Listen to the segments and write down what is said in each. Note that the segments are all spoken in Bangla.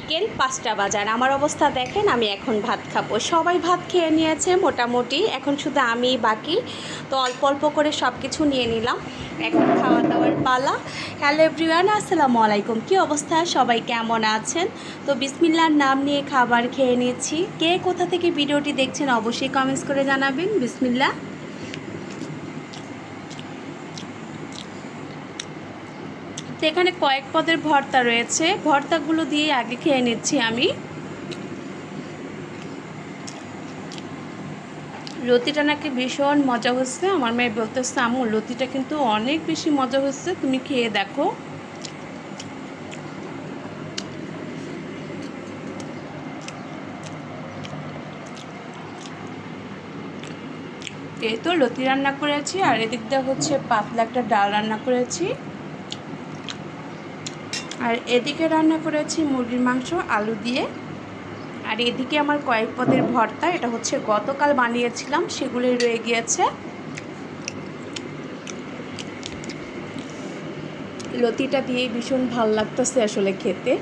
বিকেল 5টা বাজার। আমার অবস্থা দেখেন, আমি এখন ভাত খাবো। সবাই ভাত খেয়ে নিয়েছে মোটামুটি, এখন শুধু আমি বাকি। তো অল্প অল্প করে সব কিছু নিয়ে নিলাম, এখন খাওয়া দাওয়ার পালা। হ্যালো এভরিওয়ান, আসসালামু আলাইকুম। কী অবস্থা, সবাই কেমন আছেন? তো বিসমিল্লাহর নাম নিয়ে খাবার খেয়ে নিচ্ছি। কে কোথা থেকে ভিডিওটি দেখছেন অবশ্যই কমেন্টস করে জানাবেন। বিসমিল্লাহ। তো এখানে কয়েক পদের ভর্তা রয়েছে, ভর্তাগুলো দিয়ে আগে খেয়ে নিচ্ছি আমি। লতিটা নাকি ভীষণ মজা হচ্ছে। আমার মেয়ে বলতেছে, আম্মু লতিটা কিন্তু অনেক বেশি মজা হচ্ছে, তুমি খেয়ে দেখো। এই তো লতি রান্না করেছি, আর এদিক দিয়ে হচ্ছে পাতলা একটা ডাল রান্না করেছি, আর এদিকে রান্না করেছি মুরগির মাংস আলু দিয়ে। আর এদিকে আমার কয়েক পদের ভর্তা, এটা হচ্ছে গতকাল বানিয়েছিলাম, সেগুলোই রয়ে গিয়েছে। লতিটা দিয়ে ভীষণ ভাল লাগতেছে আসলে খেতে।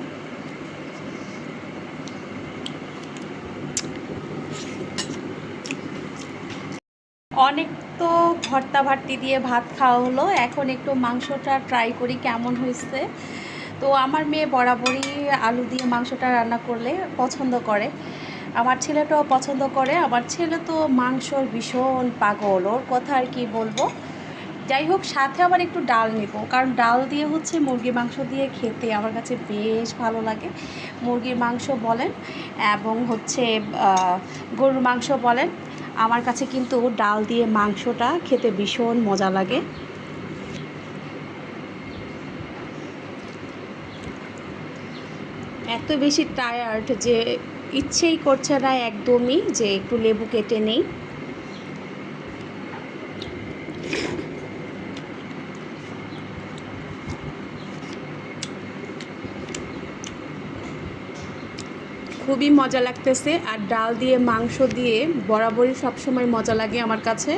অনেক তো ভর্তা ভাটি দিয়ে ভাত খাওয়া হলো, এখন একটু মাংসটা ট্রাই করি কেমন হয়েছে। তো আমার মেয়ে বরাবরই আলু দিয়ে মাংসটা রান্না করলে পছন্দ করে, আমার ছেলেটাও পছন্দ করে। আমার ছেলে তো মাংসর ভীষণ পাগল, ওর কথা আর কি বলবো। যাই হোক, সাথে আবার একটু ডাল নেব, কারণ ডাল দিয়ে হচ্ছে মুরগির মাংস দিয়ে খেতে আমার কাছে বেশ ভালো লাগে। মুরগির মাংস বলেন এবং হচ্ছে গরুর মাংস বলেন, আমার কাছে কিন্তু ডাল দিয়ে মাংসটা খেতে ভীষণ মজা লাগে। এত বেশি টায়ার্ড যে ইচ্ছেই করছে না একদমই যে একটু লেবু কেটে নেই। খুবই মজা লাগতেছে, আর ডাল দিয়ে মাংস দিয়ে বরাবরই সবসময় মজা লাগে আমার কাছে।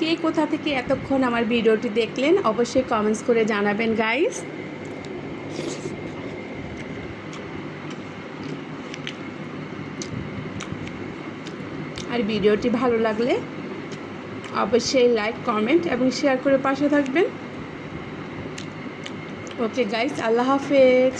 কে কোথা থেকে এতক্ষণ আমার ভিডিওটি দেখলেন অবশ্যই কমেন্টস করে জানাবেন গাইস। আর ভিডিওটি ভালো লাগলে অবশ্যই লাইক, কমেন্ট এবং শেয়ার করে পাশে থাকবেন। ওকে গাইস, আল্লাহ হাফেজ।